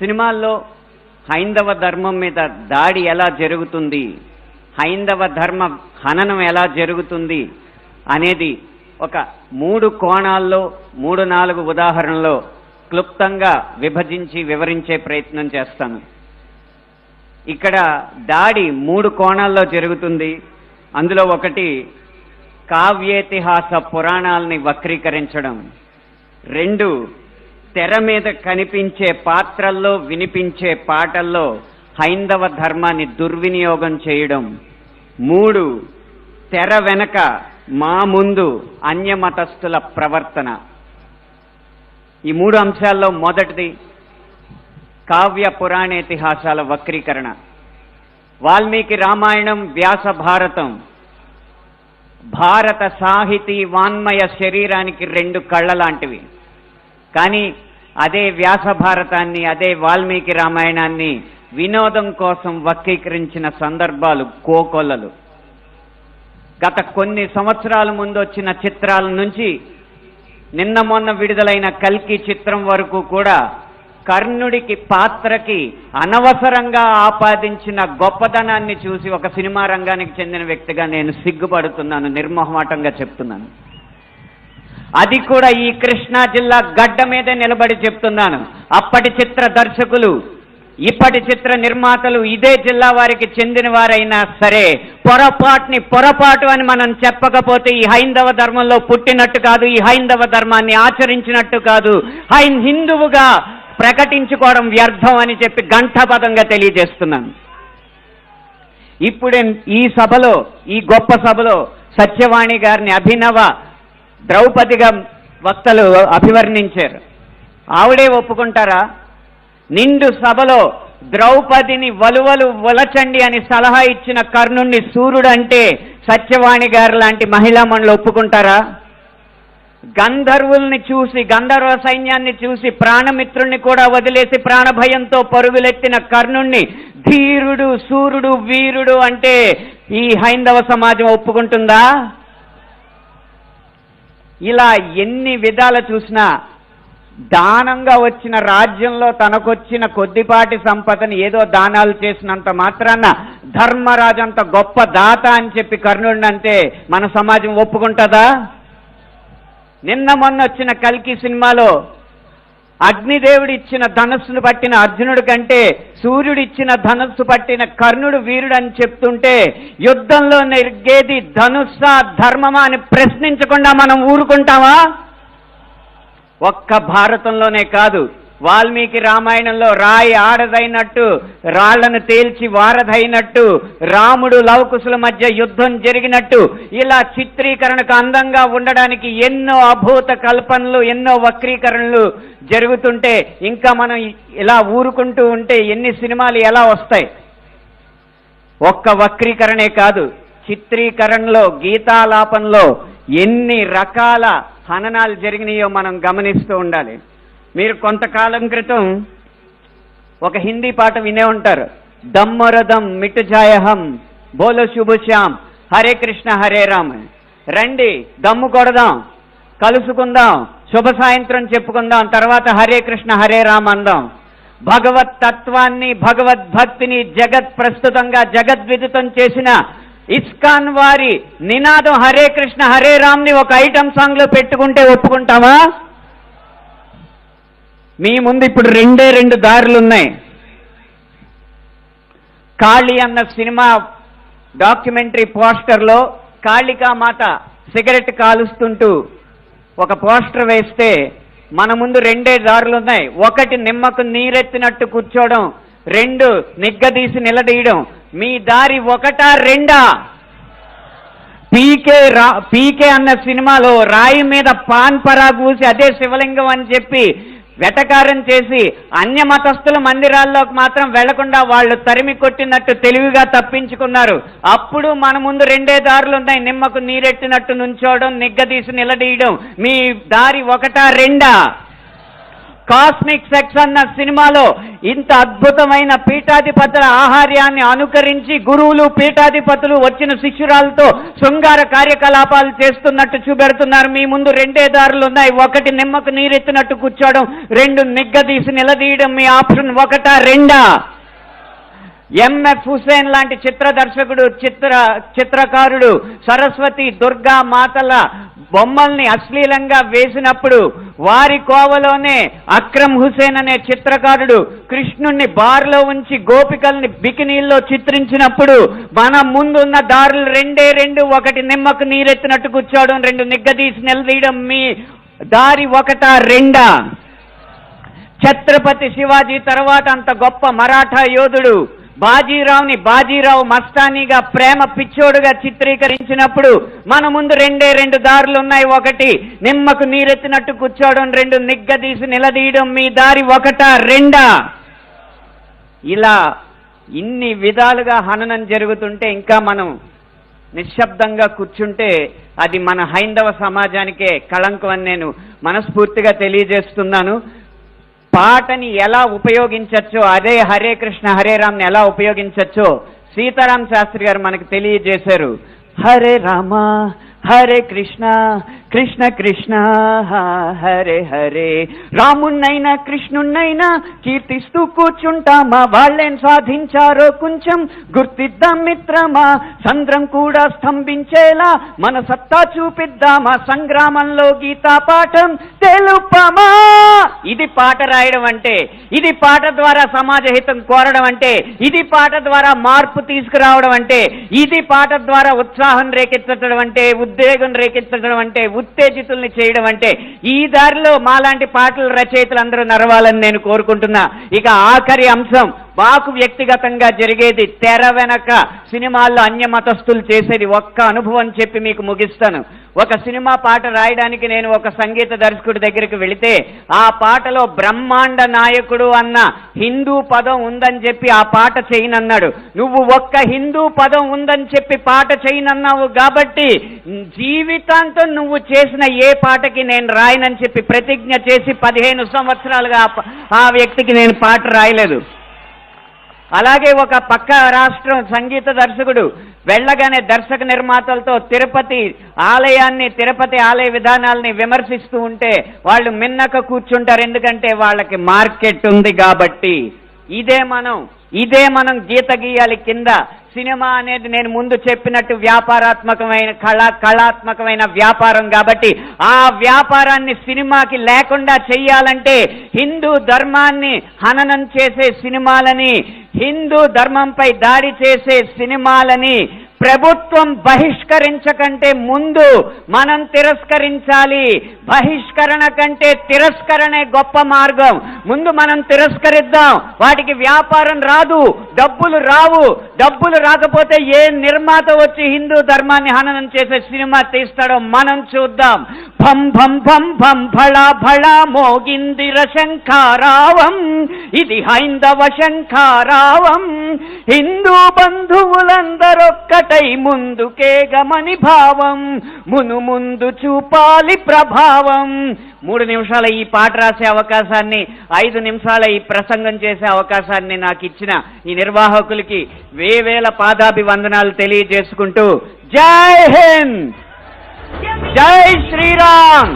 సినిమాల్లో హైందవ ధర్మం మీద దాడి ఎలా జరుగుతుంది, హైందవ ధర్మ హననం ఎలా జరుగుతుంది అనేది ఒక 3 కోణాల్లో 3-4 ఉదాహరణలో క్లుప్తంగా విభజించి వివరించే ప్రయత్నం చేస్తాను. ఇక్కడ దాడి 3 కోణాల్లో జరుగుతుంది. అందులో ఒకటి కావ్యేతిహాస పురాణాలని వక్రీకరించడం, 2 తెర మీద కనిపించే పాత్రల్లో వినిపించే పాటల్లో హైందవ ధర్మాన్ని దుర్వినియోగం చేయడం, 3 తెర వెనక మా ముందు అన్యమతస్థుల ప్రవర్తన. ఈ 3 అంశాల్లో మొదటిది కావ్య పురాణేతిహాసాల వక్రీకరణ. వాల్మీకి రామాయణం, వ్యాస భారతం భారత సాహితీ వాన్మయ శరీరానికి 2 కళ్ళ లాంటివి. కానీ అదే వ్యాస భారతాన్ని, అదే వాల్మీకి రామాయణాన్ని వినోదం కోసం వక్రీకరించిన సందర్భాలు కోకొల్లలు. గత కొన్ని సంవత్సరాల ముందు వచ్చిన చిత్రాల నుంచి నిన్న మొన్న విడుదలైన కల్కి చిత్రం వరకు కూడా కర్ణుడికి పాత్రకి అనవసరంగా ఆపాదించిన గొప్పదనాన్ని చూసి ఒక సినిమా రంగానికి చెందిన వ్యక్తిగా నేను సిగ్గుపడుతున్నాను, నిర్మోహమాటంగా చెప్తున్నాను. అది కూడా ఈ కృష్ణా జిల్లా గడ్డ మీదే నిలబడి చెప్తున్నాను. అప్పటి చిత్ర దర్శకులు, ఇప్పటి చిత్ర నిర్మాతలు ఇదే జిల్లా వారికి చెందిన వారైనా సరే పొరపాటు అని మనం చెప్పకపోతే ఈ హైందవ ధర్మంలో పుట్టినట్టు కాదు, ఈ హైందవ ధర్మాన్ని ఆచరించినట్టు కాదు, హిందువుగా ప్రకటించుకోవడం వ్యర్థం అని చెప్పి ఘంటాపథంగా తెలియజేస్తున్నాను. ఇప్పుడే ఈ సభలో, ఈ గొప్ప సభలో సత్యవాణి గారిని అభినవ ద్రౌపదిగా వక్తలు అభివర్ణించారు. ఆవిడే ఒప్పుకుంటారా? నిండు సభలో ద్రౌపదిని వలువలు వలచండి అని సలహా ఇచ్చిన కర్ణుణ్ణి సూర్యుడు అంటే సత్యవాణి గారు లాంటి మహిళా మండలి ఒప్పుకుంటారా? గంధర్వుల్ని చూసి, గంధర్వ సైన్యాన్ని చూసి ప్రాణమిత్రుల్ని కూడా వదిలేసి ప్రాణభయంతో పరుగులెత్తిన కర్ణుణ్ణి ధీరుడు, సూర్యుడు, వీరుడు అంటే ఈ హైందవ సమాజం ఒప్పుకుంటుందా? ఇలా ఎన్ని విధాలు చూసినా దానంగా వచ్చిన రాజ్యంలో తనకొచ్చిన కొద్దిపాటి సంపదని ఏదో దానాలు చేసినంత మాత్రాన ధర్మరాజు అంత గొప్ప దాత అని చెప్పి కర్ణుడిని అంటే మన సమాజం ఒప్పుకుంటుందా? నిన్న మొన్న వచ్చిన కల్కి సినిమాలో అగ్నిదేవుడు ఇచ్చిన ధనస్సును పట్టిన అర్జునుడి కంటే సూర్యుడు ఇచ్చిన ధనస్సు పట్టిన కర్ణుడు వీరుడు అని చెప్తుంటే యుద్ధంలో నెగ్గేది ధనుస్సా ధర్మమా అని ప్రశ్నించకుండా మనం ఊరుకుంటామా? ఒక్క భారతంలోనే కాదు, వాల్మీకి రామాయణంలో రాయి ఆడదైనట్టు, రాళ్లను తేల్చి వారధైనట్టు, రాముడు లవకుశుల మధ్య యుద్ధం జరిగినట్టు, ఇలా చిత్రీకరణకు అందంగా ఉండడానికి ఎన్నో అభూత కల్పనలు, ఎన్నో వక్రీకరణలు జరుగుతుంటే ఇంకా మనం ఇలా ఊరుకుంటూ ఉంటే ఎన్ని సినిమాలు ఎలా వస్తాయి? ఒక్క వక్రీకరణే కాదు, చిత్రీకరణలో, గీతాలాపనలో ఎన్ని రకాల హననాలు జరిగినాయో మనం గమనిస్తూ ఉండాలి. మీరు కొంతకాలం క్రితం ఒక హిందీ పాట వినే ఉంటారు, దమ్మరదం మిటుజాయహం బోలో శుభశ్యామ్ హరే కృష్ణ హరే రామ్. రండి దమ్ము కొడదాం, కలుసుకుందాం, శుభ సాయంత్రం చెప్పుకుందాం, తర్వాత హరే కృష్ణ హరే రామ్ అందాం. భగవత్ తత్వాన్ని, భగవద్భక్తిని జగత్ ప్రస్తుతంగా జగద్విదితం చేసిన ఇస్కాన్ వారి నినాదం హరే కృష్ణ హరే రామ్ ని ఒక ఐటమ్ సాంగ్ లో పెట్టుకుంటే ఒప్పుకుంటామా? మీ ముందు ఇప్పుడు 2 దారులు ఉన్నాయి. కాళీ అన్న సినిమా డాక్యుమెంటరీ పోస్టర్లో కాళికామాత సిగరెట్ కాలుస్తుంటూ ఒక పోస్టర్ వేస్తే మన ముందు 2 దారులు ఉన్నాయి. ఒకటి నిమ్మకు నీరెత్తినట్టు కూర్చోవడం, 2 నిగ్గదీసి నిలదీయడం. మీ దారి 1, 2? పీకే అన్న సినిమాలో రాయి మీద పాన్ పరాగూసి అదే శివలింగం అని చెప్పి వెటకారం చేసి అన్య మతస్థుల మందిరాల్లోకి మాత్రం వెళ్లకుండా వాళ్ళు తరిమి కొట్టినట్టు తెలివిగా తప్పించుకున్నారు. అప్పుడు మన ముందు 2 దారులు ఉన్నాయి, నిమ్మకు నీరెట్టినట్టు నుంచోవడం, నిగ్గదీసి నిలదీయడం. మీ దారి 1, 2? కాస్మిక్ సెక్స్ అన్న సినిమాలో ఇంత అద్భుతమైన పీఠాధిపతుల ఆహార్యాన్ని అనుకరించి గురువులు పీఠాధిపతులు వచ్చిన శిష్యురాలతో శృంగార కార్యకలాపాలు చేస్తున్నట్టు చూపెడుతున్నారు. మీ ముందు రెండే దారులు ఉన్నాయి. ఒకటి నిమ్మకు నీరెత్తినట్టు కూర్చోవడం, రెండు నిగ్గదీసి నిలదీయడం. మీ ఆప్షన్ ఒకటా రెండా? ఎంఎఫ్ హుసేన్ లాంటి చిత్ర దర్శకుడు, చిత్రకారుడు సరస్వతి దుర్గా మాతల బొమ్మల్ని అశ్లీలంగా వేసినప్పుడు వారి కోవలోనే అక్రమ్ హుసేన్ అనే చిత్రకారుడు కృష్ణుణ్ణి బార్లో ఉంచి గోపికల్ని బికినీల్లో చిత్రించినప్పుడు మన ముందున్న దారులు రెండే రెండు. ఒకటి నిమ్మకు నీరెత్తినట్టు కూర్చోవడం, రెండు నిగ్గదీసి నిలదీయడం. మీ దారి ఒకటా రెండా? ఛత్రపతి శివాజీ తర్వాత అంత గొప్ప మరాఠా యోధుడు బాజీరావుని బాజీరావు మస్తానీగా ప్రేమ పిచ్చోడుగా చిత్రీకరించినప్పుడు మన ముందు రెండే రెండు దారులు ఉన్నాయి. ఒకటి నిమ్మకు నీరెత్తినట్టు కూర్చోవడం, రెండు నిగ్గదీసి నిలదీయడం. మీ దారి ఒకటా రెండా? ఇలా ఇన్ని విధాలుగా హననం జరుగుతుంటే ఇంకా మనం నిశ్శబ్దంగా కూర్చుంటే అది మన హైందవ సమాజానికే కళంకం అని నేను మనస్ఫూర్తిగా తెలియజేస్తున్నాను. పాటని ఎలా ఉపయోగించచ్చో, అదే హరే కృష్ణ హరే రామ్ని ఎలా ఉపయోగించచ్చో సీతారాం శాస్త్రి గారు మనకు తెలియజేశారు. హరే రామ హరే కృష్ణ కృష్ణ కృష్ణ హరే హరే. రామున్నైనా కృష్ణున్నైనా కీర్తిస్తూ కూర్చుంటామా, వాళ్ళేం సాధించారో కొంచెం గుర్తిద్దాం మిత్రమా. సంద్రం కూడా స్తంభించేలా మన సత్తా చూపిద్దామా, సంగ్రామంలో గీతా పాఠం తెలుపమా. ఇది పాట రాయడం అంటే, ఇది పాట ద్వారా సమాజ హితం కోరడం అంటే, ఇది పాట ద్వారా మార్పు తీసుకురావడం అంటే, ఇది పాట ద్వారా ఉత్సాహం రేకెత్తడం అంటే, ఉద్వేగం రేకెత్తడం అంటే, ఉత్తేజితుల్ని చేయడం అంటే, ఈ దారిలో మాలాంటి పాటల రచయితలు అందరూ నడవాలని నేను కోరుకుంటున్నా. ఇక ఆఖరి అంశం మాకు వ్యక్తిగతంగా జరిగేది, తెర వెనక సినిమాల్లో అన్య మతస్థులు చేసేది ఒక్క అనుభవం చెప్పి మీకు ముగిస్తాను. ఒక సినిమా పాట రాయడానికి నేను ఒక సంగీత దర్శకుడి దగ్గరికి వెళితే ఆ పాటలో బ్రహ్మాండ నాయకుడు అన్న హిందూ పదం ఉందని చెప్పి ఆ పాట చేయనన్నాడు. నువ్వు ఒక్క హిందూ పదం ఉందని చెప్పి పాట చేయనన్నావు కాబట్టి జీవితాంతం నువ్వు చేసిన ఏ పాటకి నేను రాయనని చెప్పి ప్రతిజ్ఞ చేసి 15 సంవత్సరాలుగా ఆ వ్యక్తికి నేను పాట రాయలేదు. అలాగే ఒక పక్క రాష్ట్రం సంగీత దర్శకుడు వెళ్ళగానే దర్శక నిర్మాతలతో తిరుపతి ఆలయ విధానాలని విమర్శిస్తూ ఉంటే వాళ్ళు మిన్నక కూర్చుంటారు, ఎందుకంటే వాళ్ళకి మార్కెట్ ఉంది కాబట్టి. ఇదే మనం గీత గీయాలి కింద. సినిమా అనేది నేను ముందు చెప్పినట్టు వ్యాపారాత్మకమైన కళాత్మకమైన వ్యాపారం కాబట్టి ఆ వ్యాపారాన్ని సినిమాకి లేకుండా చెయ్యాలంటే హిందూ ధర్మాన్ని హననం చేసే సినిమాలని, హిందూ ధర్మంపై దాడి చేసే సినిమాలని ప్రభుత్వం బహిష్కరించకంటే ముందు మనం తిరస్కరించాలి. బహిష్కరణ కంటే తిరస్కరణే గొప్ప మార్గం. ముందు మనం తిరస్కరిద్దాం. వాటికి వ్యాపారం రాదు, డబ్బులు రావు. డబ్బులు రాకపోతే ఏ నిర్మాత వచ్చి హిందూ ధర్మాన్ని హననం చేసే సినిమా తీస్తాడో మనం చూద్దాం. భం భం భం భం భళా భళా మోగిందిర శంఖారావం, ఇది హైందవ శంఖారావం. హిందూ బంధువులందరొక్కటై ముందుకే గమని భావం, ముందు చూపాలి ప్రభావం. 3 నిమిషాల ఈ పాట రాసే అవకాశాన్ని, 5 నిమిషాల ఈ ప్రసంగం చేసే అవకాశాన్ని నాకు ఇచ్చిన ఈ నిర్వాహకులకి వేవేల పాదాభివందనాలు తెలియజేసుకుంటూ జై హింద్, జై శ్రీరామ్.